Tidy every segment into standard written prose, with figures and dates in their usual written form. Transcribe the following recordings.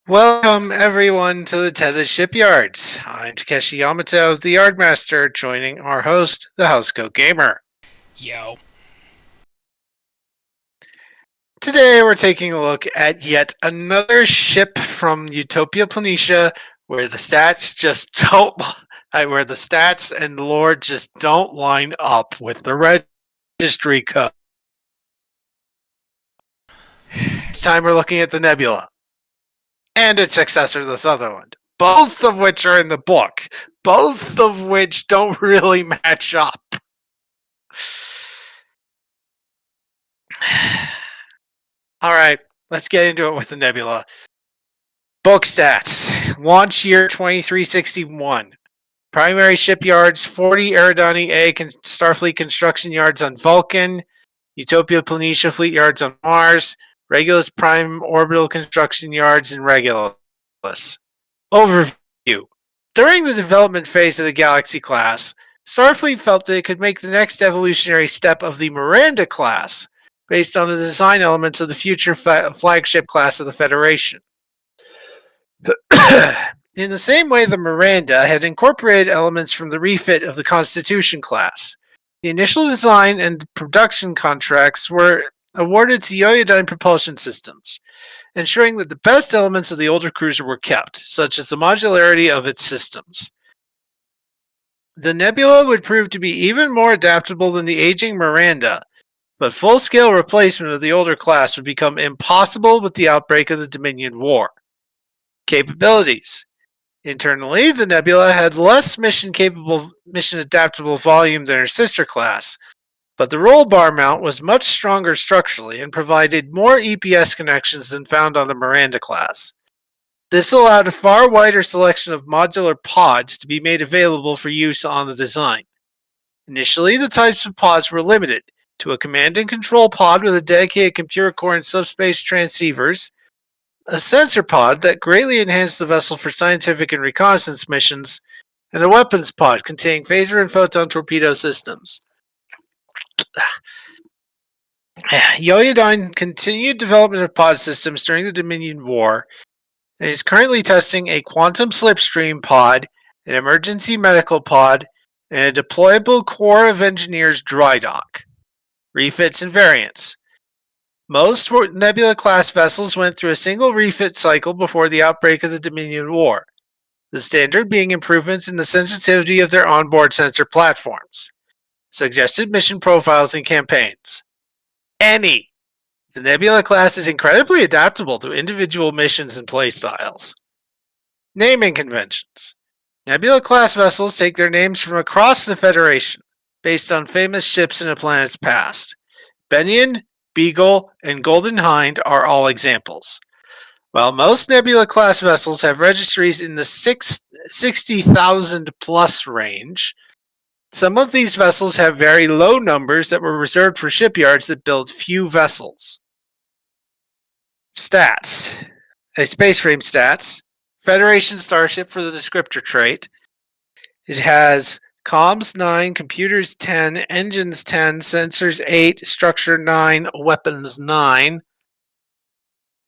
Welcome everyone to the Tethys Shipyards. I'm Takeshi Yamato, the Yardmaster, joining our host, the Housecoat Gamer. Yo. Today we're taking a look at yet another ship from Utopia Planitia where the stats just don't where the stats and lore just don't line up with the registry code. This time we're looking at the Nebula and its successor, the Sutherland, both of which are in the book, both of which don't really match up. Alright, let's get into it with the Nebula. Book stats. Launch year 2361. Primary shipyards, 40 Eridani A Starfleet construction yards on Vulcan, Utopia Planitia fleet yards on Mars, Regulus Prime orbital construction yards in Regulus. Overview. During the development phase of the Galaxy class, Starfleet felt that it could make the next evolutionary step of the Miranda class, based on the design elements of the future flagship class of the Federation. In the same way, the Miranda had incorporated elements from the refit of the Constitution class. The initial design and production contracts were awarded to Yoyodyne Propulsion Systems, ensuring that the best elements of the older cruiser were kept, such as the modularity of its systems. The Nebula would prove to be even more adaptable than the aging Miranda, but full-scale replacement of the older class would become impossible with the outbreak of the Dominion War. Capabilities. Internally, the Nebula had less mission-adaptable volume than her sister class, but the roll bar mount was much stronger structurally and provided more EPS connections than found on the Miranda class. This allowed a far wider selection of modular pods to be made available for use on the design. Initially, the types of pods were limited to a command and control pod with a dedicated computer core and subspace transceivers, a sensor pod that greatly enhanced the vessel for scientific and reconnaissance missions, and a weapons pod containing phaser and photon torpedo systems. Yoyodyne continued development of pod systems during the Dominion War and is currently testing a quantum slipstream pod, an emergency medical pod, and a deployable Corps of Engineers dry dock. Refits and variants. Most Nebula-class vessels went through a single refit cycle before the outbreak of the Dominion War, the standard being improvements in the sensitivity of their onboard sensor platforms. Suggested mission profiles and campaigns. Any. The Nebula class is incredibly adaptable to individual missions and playstyles. Naming conventions. Nebula-class vessels take their names from across the Federation, based on famous ships in a planet's past. Benyon, Beagle, and Golden Hind are all examples. While most Nebula-class vessels have registries in the 60,000 plus range, some of these vessels have very low numbers that were reserved for shipyards that build few vessels. Stats. A space frame stats. Federation starship for the descriptor trait. It has comms 9, computers 10, engines 10, sensors 8, structure 9, weapons 9,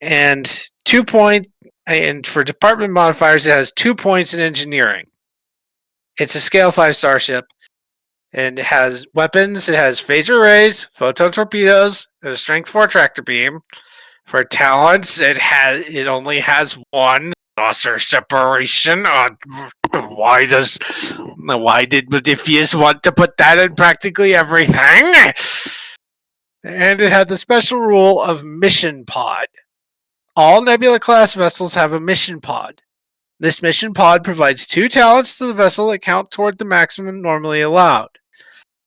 and 2 point. And for department modifiers, it has 2 points in engineering. It's a scale 5 starship, and it has weapons. It has phaser rays, photon torpedoes, and a strength 4 tractor beam. For talents, it only has 1 saucer separation. Why did Modiphius want to put that in practically everything? And it had the special rule of mission pod. All Nebula-class vessels have a mission pod. This mission pod provides 2 talents to the vessel that count toward the maximum normally allowed.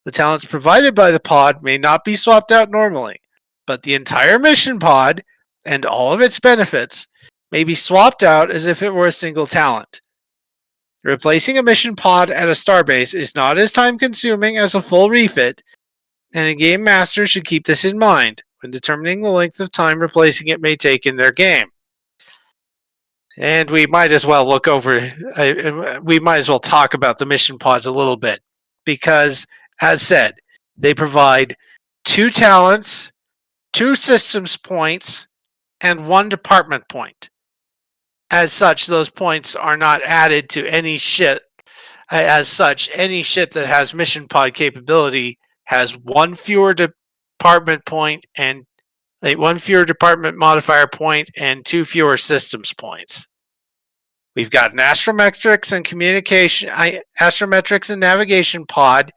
The talents provided by the pod may not be swapped out normally, but the entire mission pod and all of its benefits may be swapped out as if it were a single talent. Replacing a mission pod at a starbase is not as time-consuming as a full refit, and a game master should keep this in mind when determining the length of time replacing it may take in their game. And we might as well talk about the mission pods a little bit, because, as said, they provide 2 talents, 2 systems points, and 1 department point. As such, those points are not added to any ship. As such, any ship that has mission pod capability has 1 fewer department point and 1 fewer department modifier point and 2 fewer systems points. We've got an astrometrics and navigation pod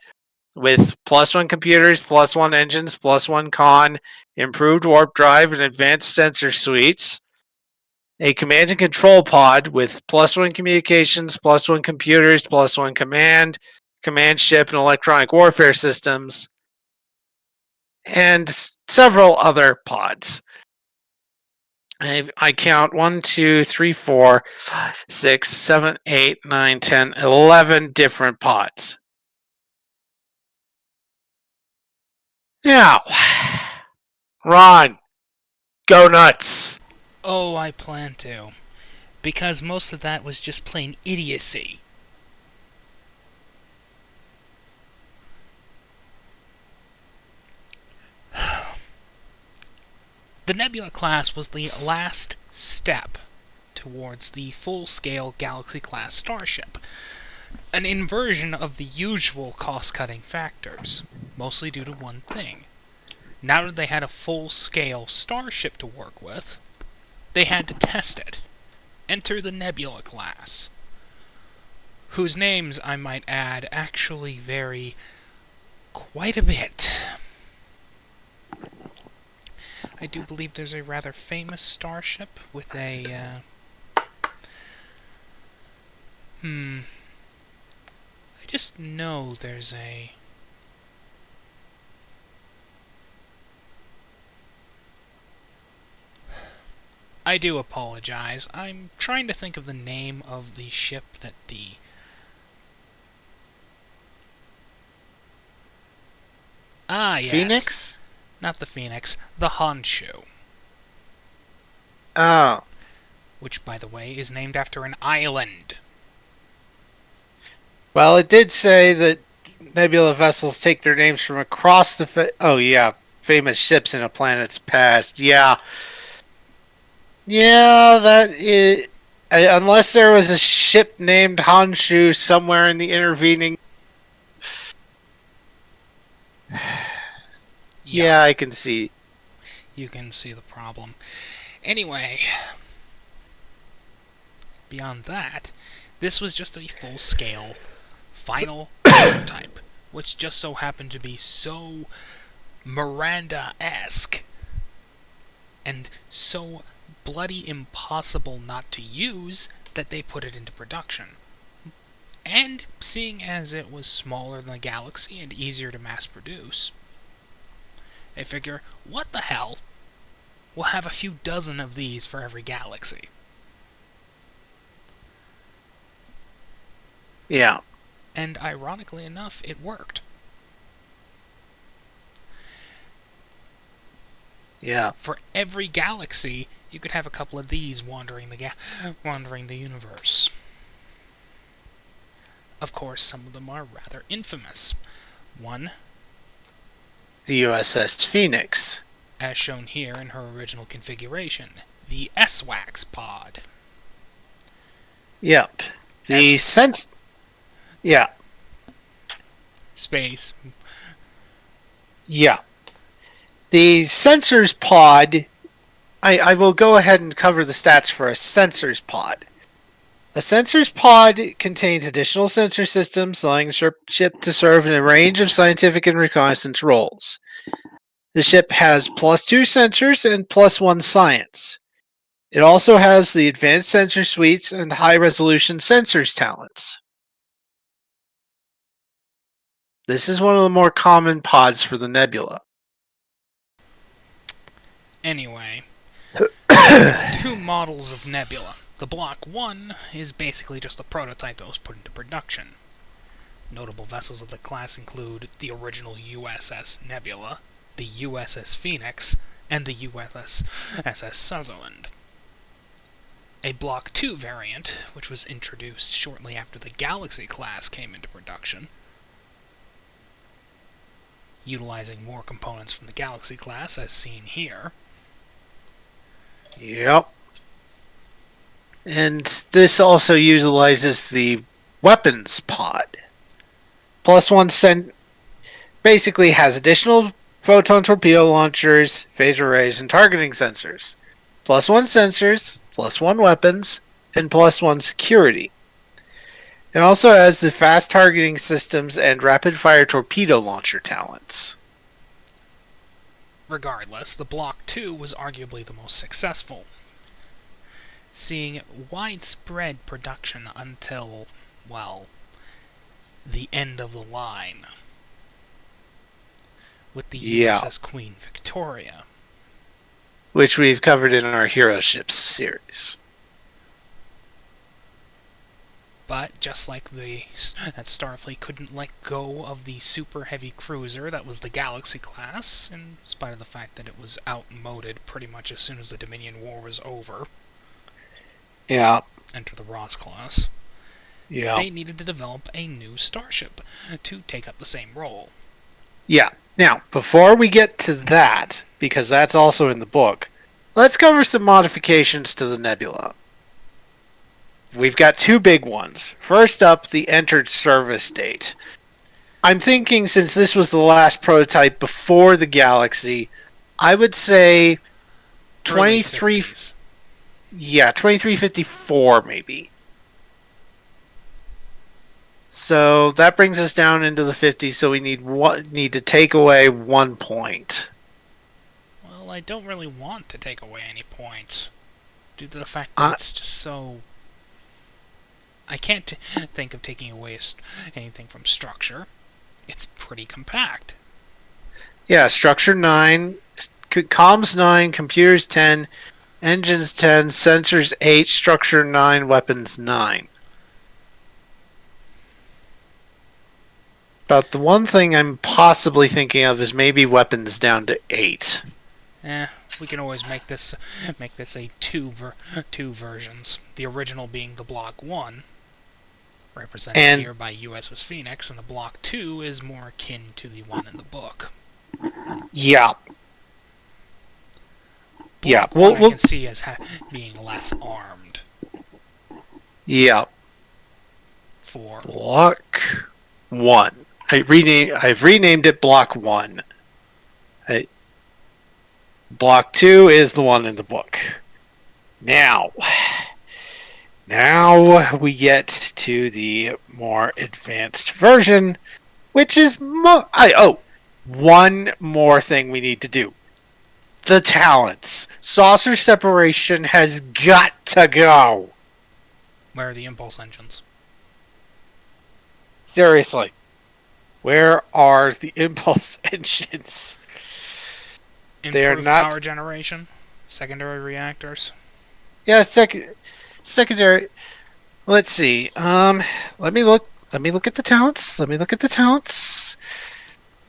with +1 computers, +1 engines, +1 con, improved warp drive, and advanced sensor suites. A command and control pod with +1 communications, +1 computers, +1 command ship, and electronic warfare systems, and several other pods. I count 1, 2, 3, 4, 5, 6, 7, 8, 9, 10, 11 different pods. Now, Ron, go nuts. Oh, I plan to. Because most of that was just plain idiocy. The Nebula class was the last step towards the full-scale Galaxy-class starship. An inversion of the usual cost-cutting factors, mostly due to one thing. Now that they had a full-scale starship to work with, they had to test it. Enter the Nebula class, whose names, I might add, actually vary quite a bit. I do believe there's a rather famous starship with a, I just know there's a... I do apologize. I'm trying to think of the name of the ship that the... Ah, yes. Phoenix? Not the Phoenix. The Honshu. Oh. Which, by the way, is named after an island. Well, it did say that Nebula vessels take their names from across the... famous ships in a planet's past. Yeah. Yeah, that is... Unless there was a ship named Honshu somewhere in the intervening... Yeah, I can see. You can see the problem. Anyway, beyond that, this was just a full-scale, final prototype, which just so happened to be so Miranda-esque and so bloody impossible not to use that they put it into production. And seeing as it was smaller than the Galaxy and easier to mass produce, they figure, what the hell? We'll have a few dozen of these for every galaxy. Yeah. And ironically enough, it worked. Yeah. For every galaxy, you could have a couple of these wandering the universe. Of course, some of them are rather infamous. One, The USS Phoenix. as shown here in her original configuration, the S-Wax pod. Yep. The Yeah. Space. Yeah. The sensors pod... I will go ahead and cover the stats for a sensors pod. A sensors pod contains additional sensor systems, allowing the ship to serve in a range of scientific and reconnaissance roles. The ship has +2 sensors and +1 science. It also has the advanced sensor suites and high-resolution sensors talents. This is one of the more common pods for the Nebula. Anyway, 2 models of Nebula. The Block 1 is basically just a prototype that was put into production. Notable vessels of the class include the original USS Nebula, the USS Phoenix, and the USS Sutherland. A Block 2 variant, which was introduced shortly after the Galaxy class came into production, utilizing more components from the Galaxy class as seen here, Yep. And this also utilizes the weapons pod. Plus one basically has additional photon torpedo launchers, phasor arrays, and targeting sensors. Plus one sensors, plus one weapons, and plus one security. It also has the fast targeting systems and rapid fire torpedo launcher talents. Regardless, the Block 2 was arguably the most successful, seeing widespread production until, well, the end of the line, with the USS Queen Victoria, which we've covered in our Hero Ships series. But just like that Starfleet couldn't let go of the super heavy cruiser that was the Galaxy-Class, in spite of the fact that it was outmoded pretty much as soon as the Dominion War was over. Yeah. Enter the Ross-Class. Yeah. They needed to develop a new starship to take up the same role. Yeah. Now, before we get to that, because that's also in the book, let's cover some modifications to the Nebula. We've got two big ones. First up, the entered service date. I'm thinking since this was the last prototype before the Galaxy, I would say 23... Yeah, 2354 maybe. So that brings us down into the 50s, so we need to take away 1 point. Well, I don't really want to take away any points, due to the fact that it's just so... I can't think of taking away anything from structure. It's pretty compact. Yeah, structure 9, comms 9, computers 10, engines 10, sensors 8, structure 9, weapons 9. But the one thing I'm possibly thinking of is maybe weapons down to 8. We can always make this a two versions. The original being the Block 1, represented here by USS Phoenix, and the Block 2 is more akin to the one in the book. Yeah. Block 1 I can see as being less armed. Yeah. For Block 1. I've renamed it Block 1. Block 2 is the one in the book. Now we get to the more advanced version, which is one more thing we need to do. The talents. Saucer separation has got to go. Where are the impulse engines? Seriously. Where are the impulse engines? They're not power generation, secondary reactors. Yeah, secondary. Let's see. Let me look at the talents.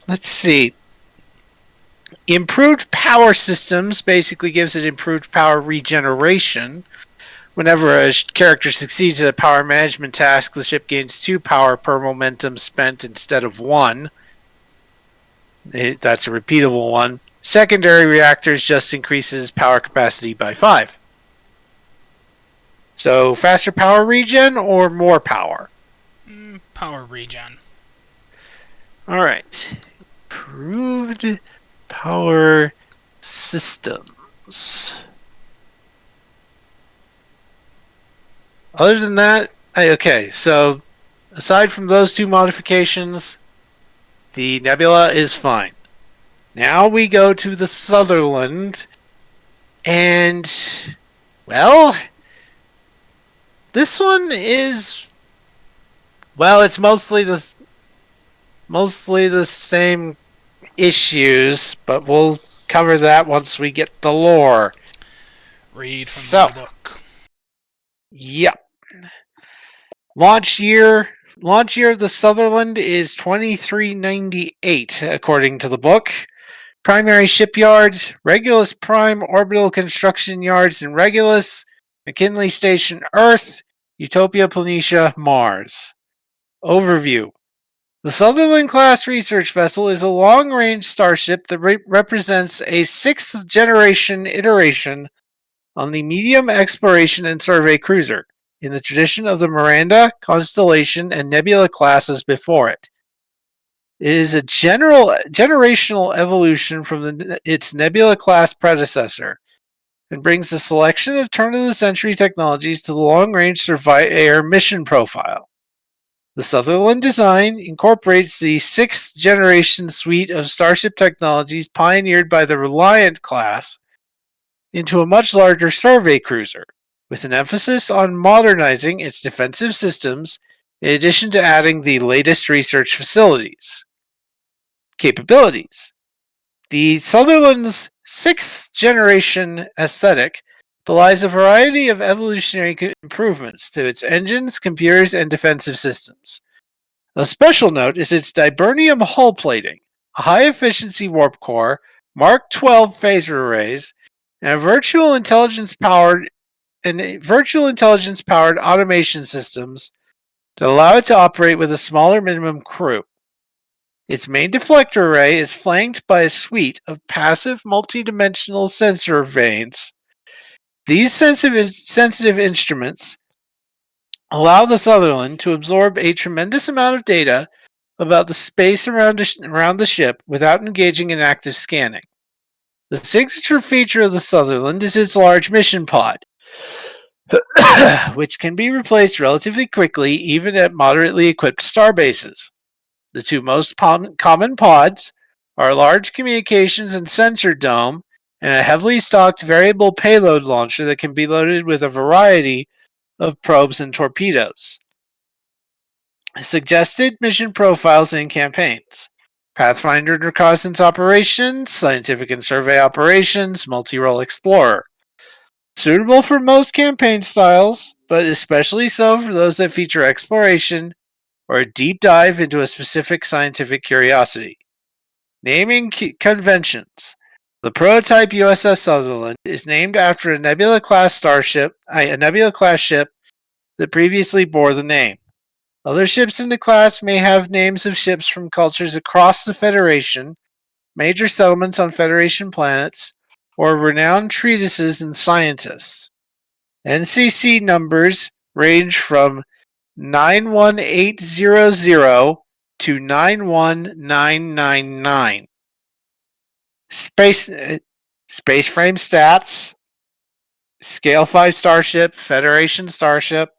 Let's see. Improved power systems basically gives it improved power regeneration. Whenever a character succeeds at a power management task, the ship gains 2 power per momentum spent instead of 1. That's a repeatable one. Secondary reactors just increases power capacity by 5. So, faster power regen or more power? Power regen. Alright. Improved power systems. Other than that, okay, so aside from those two modifications, the Nebula is fine. Now we go to the Sutherland, and, well, this one is, well, it's mostly the same issues, but we'll cover that once we get the lore. Read from the book. Yep. Launch year of the Sutherland is 2398, according to the book. Primary shipyards: Regulus Prime Orbital Construction Yards in Regulus, McKinley Station Earth, Utopia Planitia Mars. Overview. The Sutherland-Class research vessel is a long-range starship that represents a 6th-generation iteration on the medium exploration and survey cruiser, in the tradition of the Miranda, Constellation, and Nebula classes before it. It is a generational evolution from its Nebula-class predecessor, and brings a selection of turn-of-the-century technologies to the long-range surveyor mission profile. The Sutherland design incorporates the sixth-generation suite of Starship technologies pioneered by the Reliant class into a much larger survey cruiser, with an emphasis on modernizing its defensive systems in addition to adding the latest research facilities. Capabilities. The Sutherland's sixth-generation aesthetic belies a variety of evolutionary improvements to its engines, computers, and defensive systems. Of special note is its Dibernium hull plating, a high-efficiency warp core, Mark 12 phaser arrays, and virtual intelligence-powered automation systems that allow it to operate with a smaller minimum crew. Its main deflector array is flanked by a suite of passive multidimensional sensor vanes. These sensitive instruments allow the Sutherland to absorb a tremendous amount of data about the space around the ship without engaging in active scanning. The signature feature of the Sutherland is its large mission pod, which can be replaced relatively quickly even at moderately equipped starbases. The two most common pods are a large communications and sensor dome and a heavily stocked variable payload launcher that can be loaded with a variety of probes and torpedoes. Suggested mission profiles and campaigns: Pathfinder and reconnaissance operations, scientific and survey operations, multi-role explorer. Suitable for most campaign styles, but especially so for those that feature exploration or a deep dive into a specific scientific curiosity. Naming conventions. The prototype USS Sutherland is named after a Nebula-class ship that previously bore the name. Other ships in the class may have names of ships from cultures across the Federation, major settlements on Federation planets, or renowned treatises and scientists. NCC numbers range from 91800 to 91999. Space frame stats: Scale 5 Starship, Federation Starship,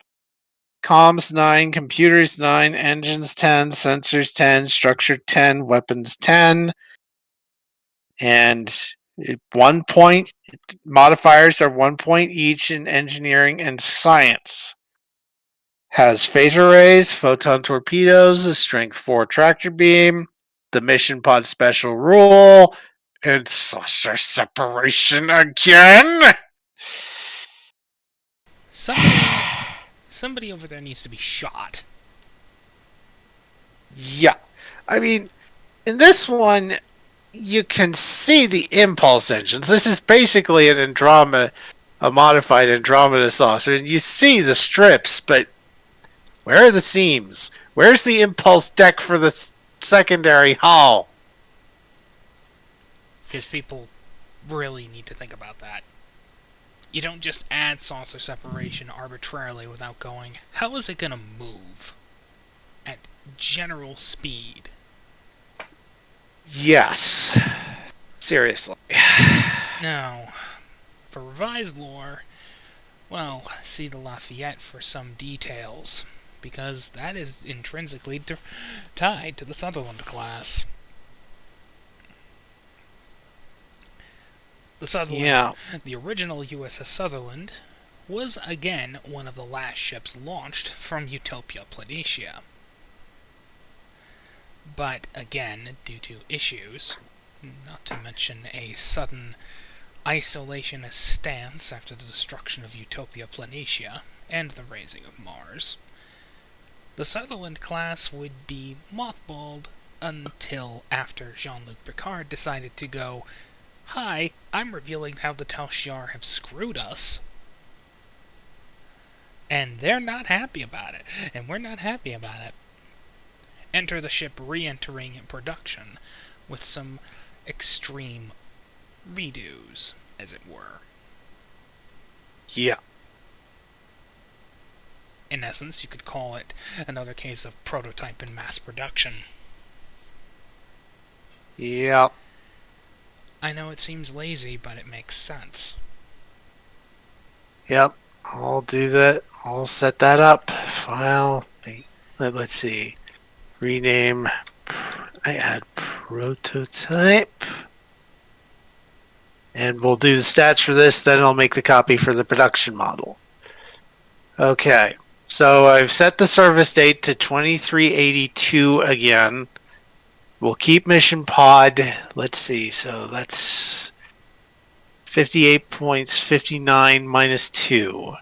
Comms 9, Computers 9, Engines 10, Sensors 10, Structure 10, Weapons 10, and 1 point. Modifiers are 1 point each in Engineering and Science. Has phaser arrays, photon torpedoes, a strength 4 tractor beam, the mission pod special rule, and saucer separation again. Somebody over there needs to be shot. Yeah. I mean, in this one, you can see the impulse engines. This is basically a modified Andromeda saucer, and you see the strips, but where are the seams? Where's the impulse deck for the secondary hull? Because people really need to think about that. You don't just add saucer separation arbitrarily without going, how is it going to move at general speed? Yes. Seriously. Now, for revised lore, well, see the Lafayette for some details, because that is intrinsically tied to the Sutherland-Class. The Sutherland, the original USS Sutherland, was again one of the last ships launched from Utopia Planitia. But again, due to issues, not to mention a sudden isolationist stance after the destruction of Utopia Planitia and the raising of Mars, the Sutherland-Class would be mothballed until after Jean-Luc Picard decided to go, "Hi, I'm revealing how the Tal Shiar have screwed us." And they're not happy about it, and we're not happy about it. Enter the ship re-entering production with some extreme redos, as it were. Yeah. In essence, you could call it another case of prototype and mass production. Yeah. I know it seems lazy, but it makes sense. Yep. I'll do that. I'll set that up. File. Let's see. Rename. I add prototype. And we'll do the stats for this, then I'll make the copy for the production model. Okay. So I've set the service date to 2382 again. We'll keep mission pod. Let's see. So that's 58 points, 59 minus 2.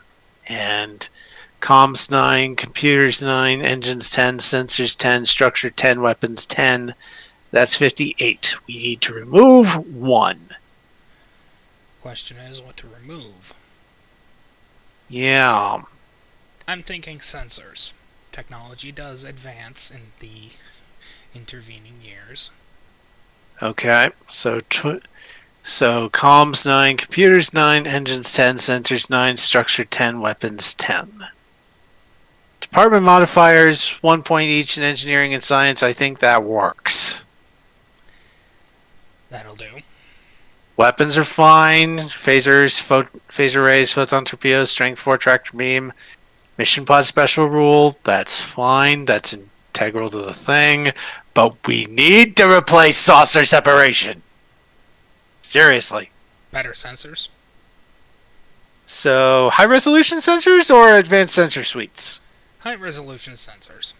And comms 9, computers 9, engines 10, sensors 10, structure 10, weapons 10. That's 58. We need to remove 1. Question is what to remove. Yeah. I'm thinking sensors. Technology does advance in the intervening years. Okay. So comms 9, computers 9, engines 10, sensors 9, structure 10, weapons 10. Department modifiers, 1 point each in engineering and science. I think that works. That'll do. Weapons are fine. Phasers, phaser rays, photon torpedoes, strength 4 tractor beam. Mission pod special rule, that's fine. That's integral to the thing. But we need to replace saucer separation. Seriously. Better sensors? So, high resolution sensors or advanced sensor suites? High resolution sensors.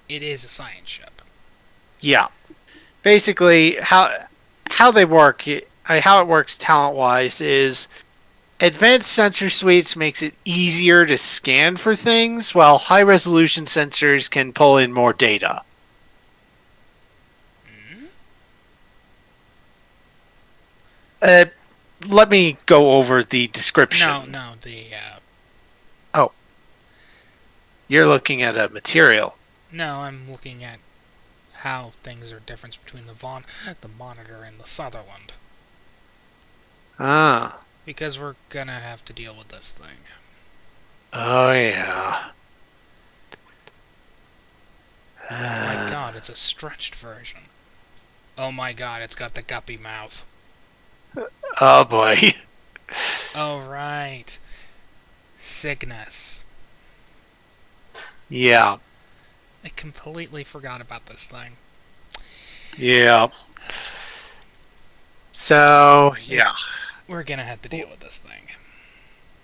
It is a science ship. Yeah. Basically, how they work, how it works talent-wise is advanced sensor suites makes it easier to scan for things, while high-resolution sensors can pull in more data. Let me go over the description. No, Oh. You're looking at a material. No, I'm looking at how things are different between the Monitor and the Sutherland. Ah. Because we're gonna have to deal with this thing. Oh, yeah. Oh my god, it's a stretched version. Oh my god, it's got the guppy mouth. Oh, boy. Oh, right. Cygnus. Yeah. I completely forgot about this thing. Yeah. So, yeah. We're gonna have to deal with this thing.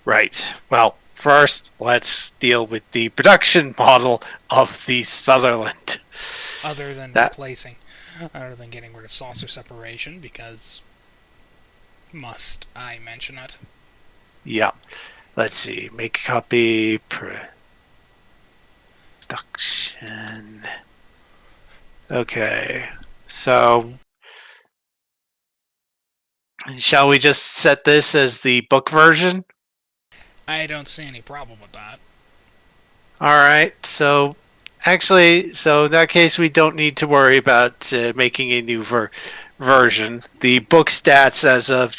Right. Well, first, let's deal with the production model of the Sutherland. Other than getting rid of saucer separation, because must I mention it? Yeah. Let's see. Make a copy. Production. Okay. So, shall we just set this as the book version? I don't see any problem with that. Alright. So, actually, in that case, we don't need to worry about making a new version. The book stats as of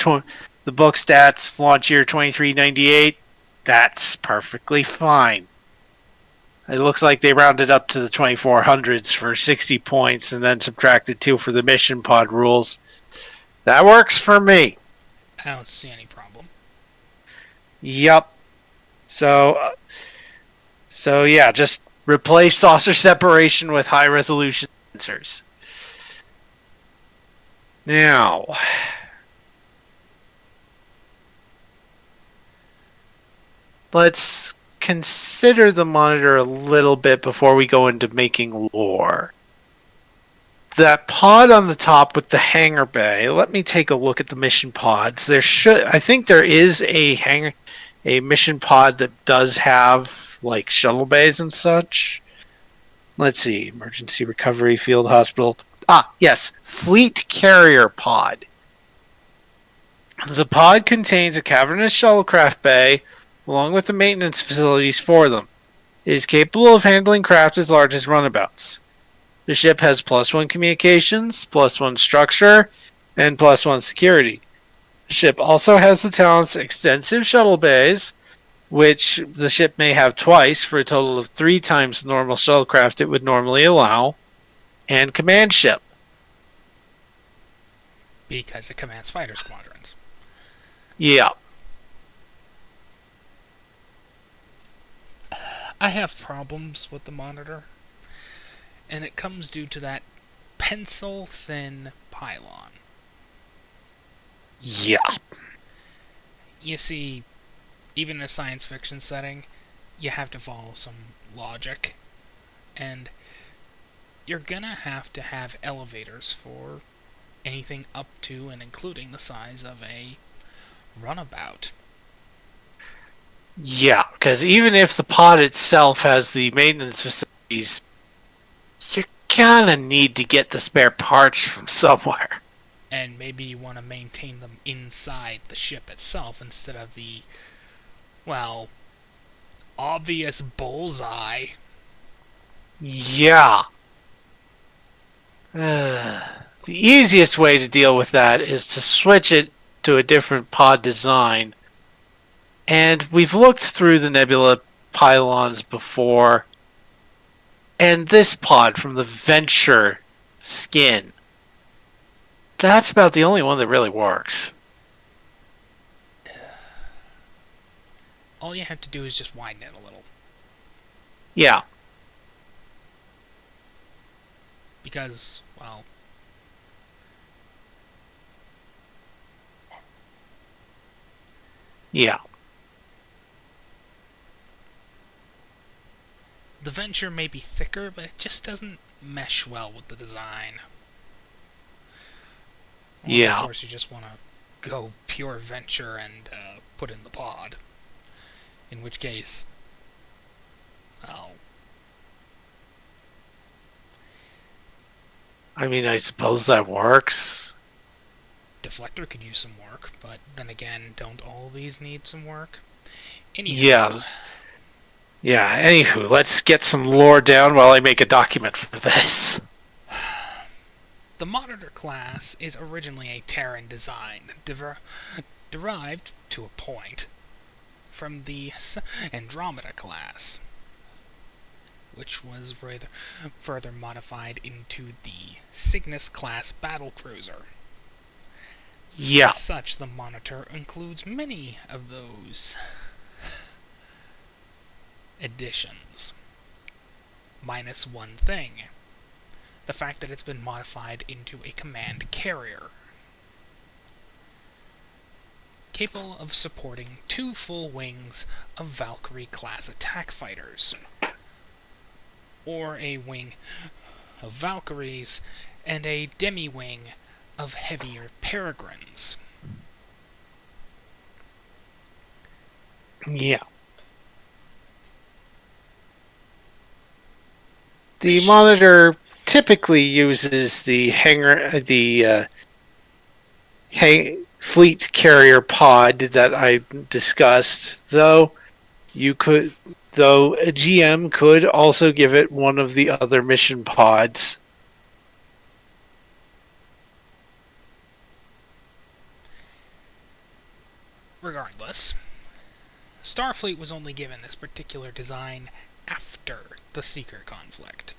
the book stats launch year 2398, that's perfectly fine. It looks like they rounded up to the 2400s for 60 points and then subtracted 2 for the mission pod rules. That works for me. I don't see any problem. Yup. So yeah, just replace saucer separation with high resolution sensors. Now, let's consider the Monitor a little bit before we go into making lore. That pod on the top with the hangar bay, let me take a look at the mission pods. I think there is a mission pod that does have like shuttle bays and such. Let's see, emergency recovery field hospital. Ah, yes, fleet carrier pod. The pod contains a cavernous shuttlecraft bay along with the maintenance facilities for them. It is capable of handling craft as large as runabouts. The ship has +1 communications, +1 structure, and +1 security. The ship also has the Talent's extensive shuttle bays, which the ship may have twice for a total of 3 times the normal shuttlecraft it would normally allow, and command ship. Because it commands fighter squadrons. Yeah. I have problems with the monitor, and it comes due to that pencil-thin pylon. Yeah. You see, even in a science fiction setting, you have to follow some logic, and you're gonna have to have elevators for anything up to and including the size of a runabout. Yeah, because even if the pod itself has the maintenance facilities, you're gonna need to get the spare parts from somewhere. And maybe you want to maintain them inside the ship itself instead of the, well, obvious bullseye. Yeah. The easiest way to deal with that is to switch it to a different pod design. And we've looked through the Nebula pylons before, and this pod from the Venture skin, that's about the only one that really works. All you have to do is just widen it a little. Yeah. Because, well, Yeah. the Venture may be thicker, but it just doesn't mesh well with the design. Unless, Yeah. of course, you just want to go pure Venture and put in the pod. In which case, well, I mean, I suppose that works. Deflector could use some work, but then again, don't all these need some work? Anyhow, Yeah. Yeah, anywho, let's get some lore down while I make a document for this. the Monitor class is originally a Terran design, derived, to a point, from the Andromeda class, which was further modified into the Cygnus-class battlecruiser. Yeah. As such, the Monitor includes many of those additions. Minus one thing. The fact that it's been modified into a command carrier. Capable of supporting 2 full wings of Valkyrie-class attack fighters. Or a wing of Valkyries and a demi-wing of heavier peregrines. Yeah. The Monitor typically uses the fleet carrier pod that I discussed, though a GM could also give it one of the other mission pods. Regardless, Starfleet was only given this particular design after the Seeker conflict.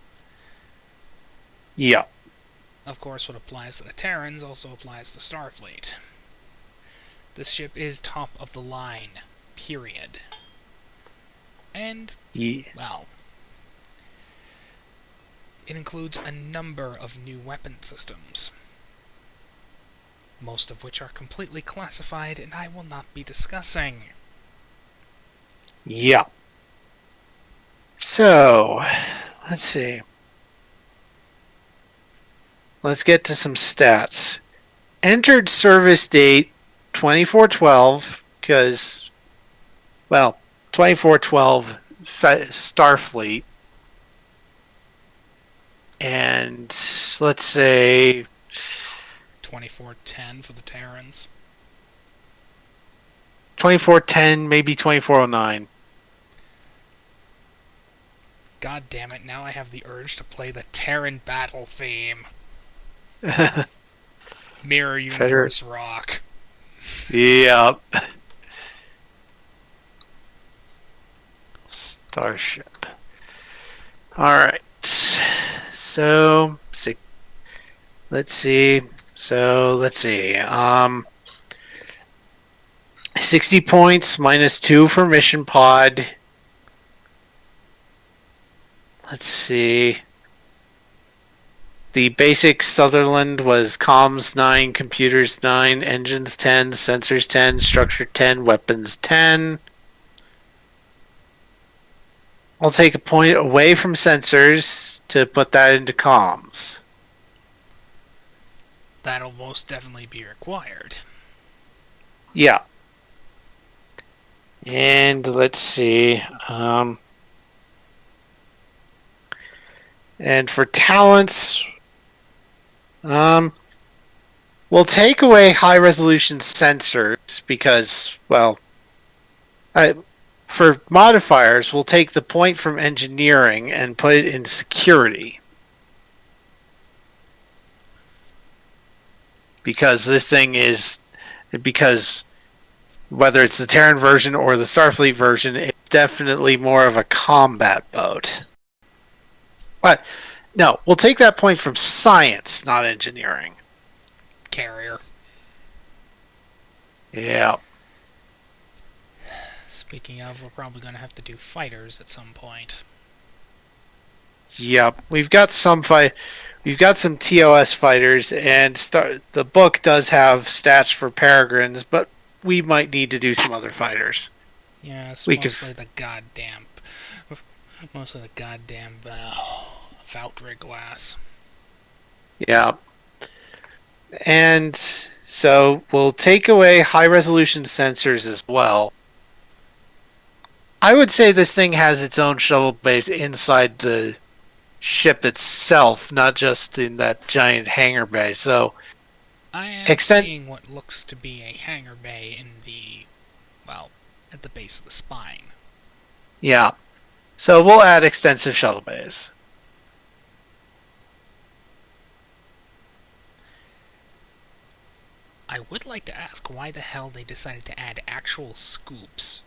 Yeah. Of course, what applies to the Terrans also applies to Starfleet. This ship is top of the line, period. And, well, it includes a number of new weapon systems, most of which are completely classified and I will not be discussing. Yeah. So, let's see. Let's get to some stats. Entered service date 2412, because, well, 2412 Starfleet. And let's say 2410 for the Terrans. 2410, maybe 2409. God damn it, now I have the urge to play the Terran battle theme. Mirror Universe rock. Yep. Starship. Alright. So, let's see. 60 points, -2 for mission pod. Let's see. The basic Sutherland was comms 9, computers 9, engines 10, sensors 10, structure 10, weapons 10. I'll take a point away from sensors to put that into comms. That'll most definitely be required. Yeah. And let's see. And for talents, we'll take away high resolution sensors because, well, for modifiers, we'll take the point from engineering and put it in security. Because this thing is, because whether it's the Terran version or the Starfleet version, it's definitely more of a combat boat. But no, we'll take that point from science, not engineering. Carrier. Yeah. Speaking of, we're probably going to have to do fighters at some point. Yep. We've got some TOS fighters, and the book does have stats for Peregrines, but we might need to do some other fighters. Yeah, it's mostly the goddamn Valkyrie glass. Yeah. And so we'll take away high resolution sensors as well. I would say this thing has its own shuttle base inside the ship itself, not just in that giant hangar bay. So I am seeing what looks to be a hangar bay at the base of the spine. Yeah. So we'll add extensive shuttle bays. I would like to ask why the hell they decided to add actual scoops.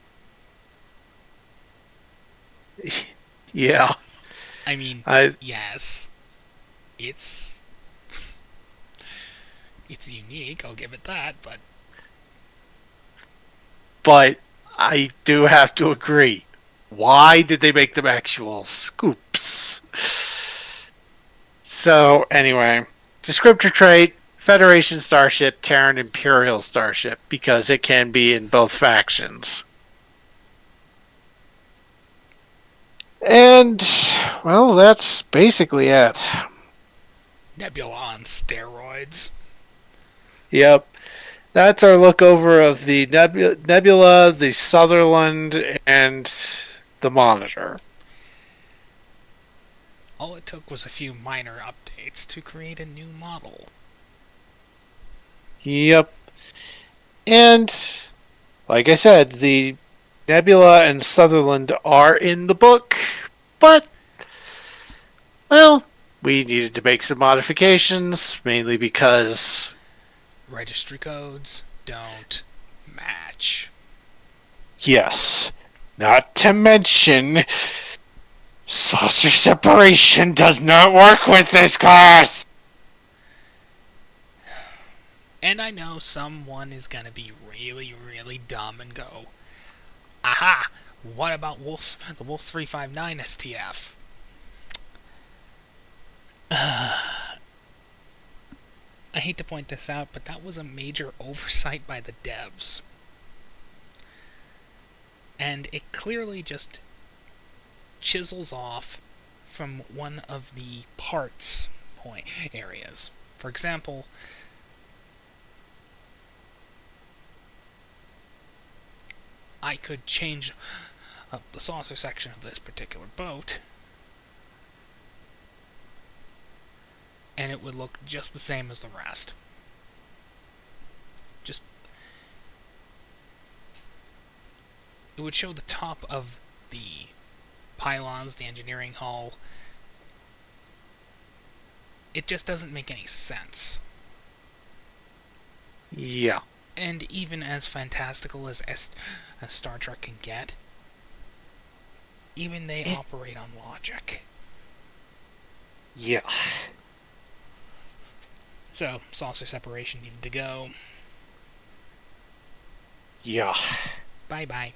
Yeah. I mean, yes. It's unique, I'll give it that, but I do have to agree. Why did they make them actual scoops? So, anyway, descriptor trait, Federation starship, Terran Imperial starship, because it can be in both factions. And, well, that's basically it. Nebula on steroids. Yep. That's our look over of the Nebula, the Sutherland, and the Monitor. All it took was a few minor updates to create a new model. Yep. And, like I said, the Nebula and Sutherland are in the book, but, well, we needed to make some modifications, mainly because registry codes don't match. Yes. Not to mention, saucer separation does not work with this class! And I know someone is gonna be really, really dumb and go, aha! What about the Wolf 359 STF? I hate to point this out, but that was a major oversight by the devs. And it clearly just chisels off from one of the parts areas. For example, I could change up the saucer section of this particular boat, and it would look just the same as the rest. It would show the top of the pylons, the engineering hull. It just doesn't make any sense. Yeah. And even as fantastical as Star Trek can get, even they operate on logic. Yeah. So, saucer separation needed to go. Yeah. Bye-bye.